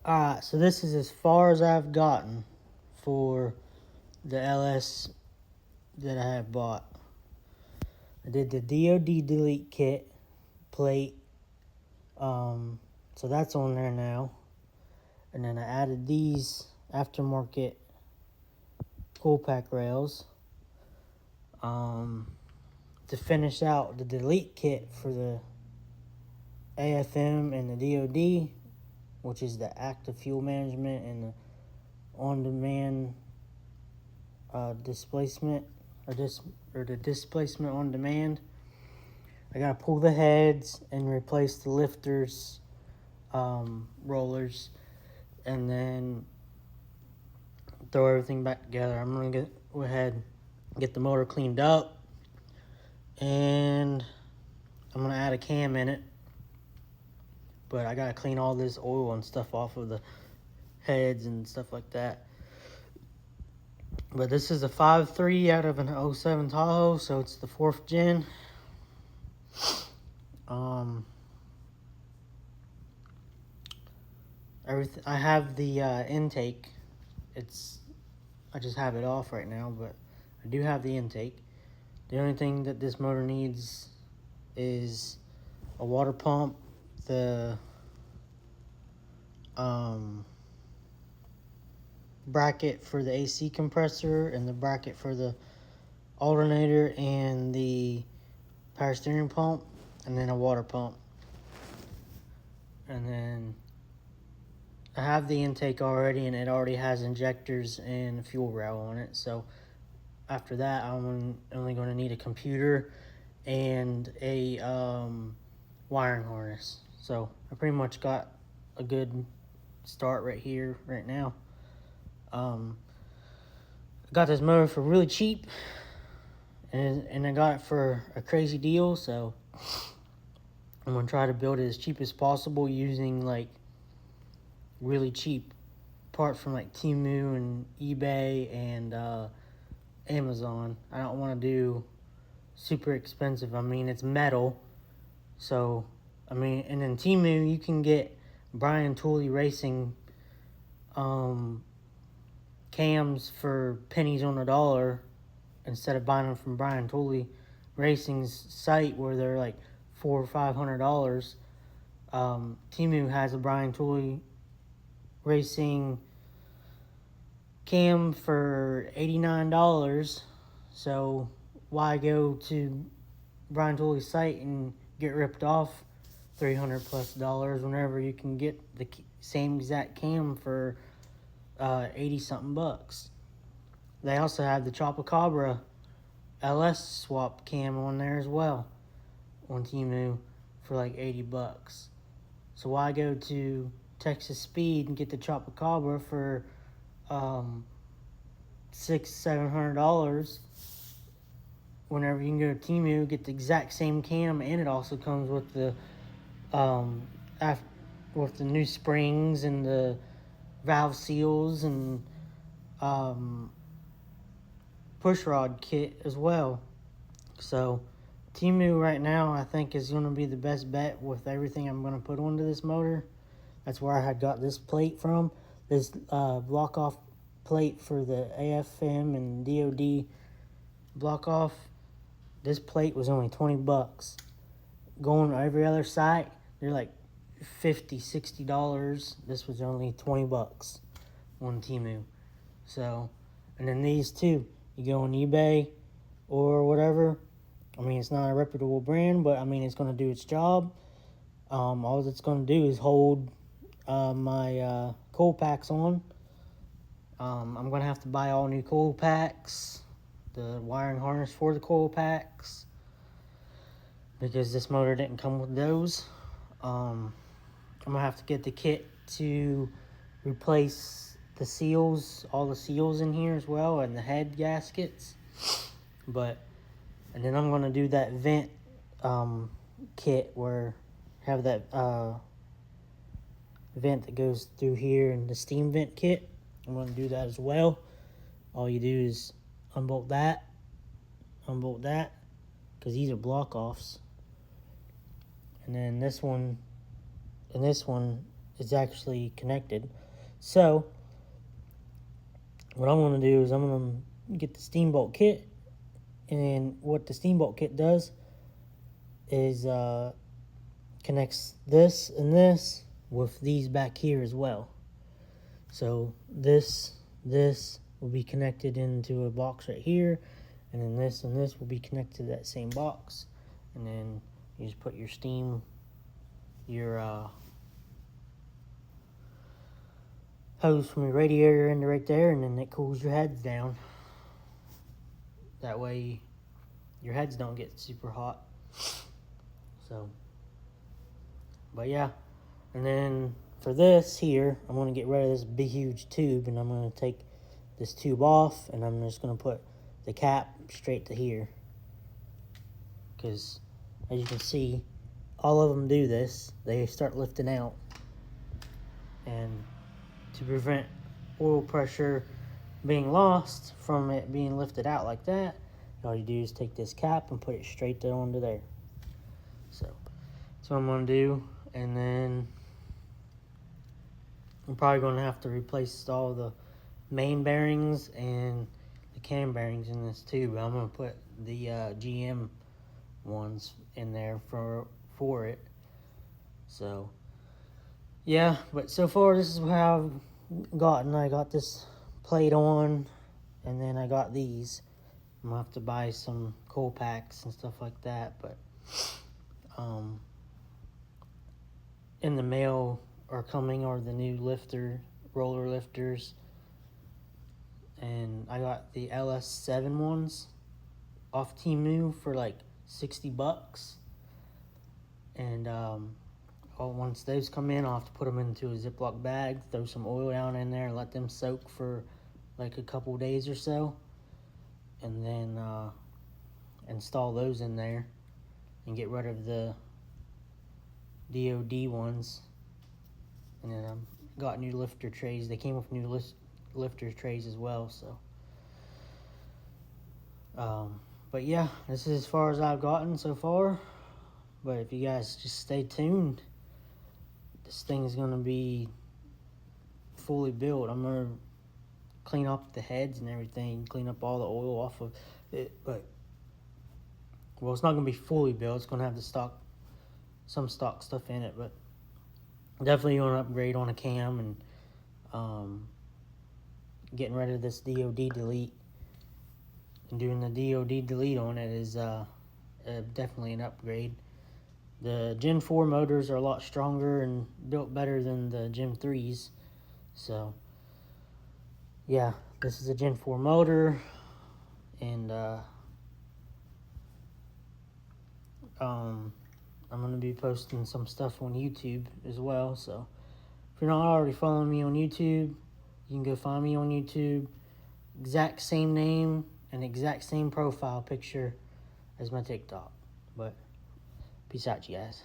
Alright, so this is as far as I've gotten for the LS that I have bought. I did the DoD delete kit plate, so that's on there now. And then I added these aftermarket cool pack rails to finish out the delete kit for the AFM and the DoD, which is the active fuel management and the on-demand displacement or the displacement on demand. I gotta pull the heads and replace the lifters, rollers, and then throw everything back together. I'm gonna go ahead and get the motor cleaned up, and I'm gonna add a cam in it. But I gotta clean all this oil and stuff off of the heads and stuff like that. But this is a 5.3 out of an 07 Tahoe, so it's the 4th gen. Everything. I have the intake. I just have it off right now, but I do have the intake. The only thing that this motor needs is a water pump, the bracket for the AC compressor, and the bracket for the alternator and the power steering pump, and then a water pump. And then I have the intake already, and it already has injectors and a fuel rail on it. So after that, I'm only going to need a computer and a wiring harness. So I pretty much got a good start right here, right now. I got this motor for really cheap, and I got it for a crazy deal. So I'm going to try to build it as cheap as possible using like really cheap parts from like Temu and eBay and Amazon. I don't want to do super expensive. I mean, it's metal, so and then Temu, you can get Brian Tooley Racing cams for pennies on a dollar instead of buying them from Brian Tooley Racing's site where they're like $400 or $500. Temu has a Brian Tooley Racing cam for $89, so why go to Brian Tooley's site and get ripped off $300+ whenever you can get the same exact cam for 80 something bucks. They also have the Chupacabra LS swap cam on there as well on Temu for like $80. So why go to Texas Speed and get the Chupacabra for $600-700 whenever you can go to Temu, get the exact same cam, and it also comes with the with the new springs and the valve seals and push rod kit as well. So Temu right now I think is going to be the best bet with everything I'm going to put onto this motor. That's where I had got this plate from. This block off plate for the AFM and DoD block off. This plate was only $20. Going to every other site, they're like $50-60. This was only $20 on Temu. So, and then these two, you go on eBay or whatever. I mean, it's not a reputable brand, but I mean, it's going to do its job. All it's going to do is hold my coil packs on. I'm going to have to buy all new coil packs, the wiring harness for the coil packs, because this motor didn't come with those. I'm going to have to get the kit to replace the seals, all the seals in here as well, and the head gaskets. And then I'm going to do that vent kit where have that vent that goes through here, and the steam vent kit. I'm going to do that as well. All you do is unbolt that, because these are block offs. And then this one, and this one is actually connected. So what I'm going to do is I'm going to get the Steambolt kit, and what the Steambolt kit does is connects this and this with these back here as well. So this will be connected into a box right here, and then this and this will be connected to that same box, and then you just put your hose from your radiator into right there, and then it cools your heads down. That way your heads don't get super hot. So, but yeah, and then for this here, I'm going to get rid of this big huge tube, and I'm going to take this tube off, and I'm just going to put the cap straight to here, because as you can see, all of them do this. They start lifting out, and to prevent oil pressure being lost from it being lifted out like that, all you do is take this cap and put it straight down onto there. So that's what I'm going to do. And then I'm probably going to have to replace all the main bearings and the cam bearings in this too, but I'm going to put the GM ones in there for it. So yeah, but so far this is how I've gotten. I got this plate on, and then I got these. I'm gonna have to buy some coal packs and stuff like that, but in the mail are the new roller lifters, and I got the LS7 ones off Temu for like $60, and once those come in, I'll have to put them into a Ziploc bag, throw some oil down in there, and let them soak for like a couple days or so, and then install those in there and get rid of the DOD ones. And then I've got new lifter trays. They came with new lifter trays as well. So but yeah, this is as far as I've gotten so far. But if you guys just stay tuned, this thing is going to be fully built. I'm going to clean up the heads and everything, clean up all the oil off of it. But well, it's not going to be fully built. It's going to have some stock stuff in it, but definitely going to upgrade on a cam, and getting rid of this DOD delete, and doing the DOD delete on it is definitely an upgrade. The Gen 4 motors are a lot stronger and built better than the Gen 3s. So yeah, this is a Gen 4 motor, and I'm going to be posting some stuff on YouTube as well. So if you're not already following me on YouTube, you can go find me on YouTube. Exact same name and exact same profile picture as my TikTok. But peace out, you guys.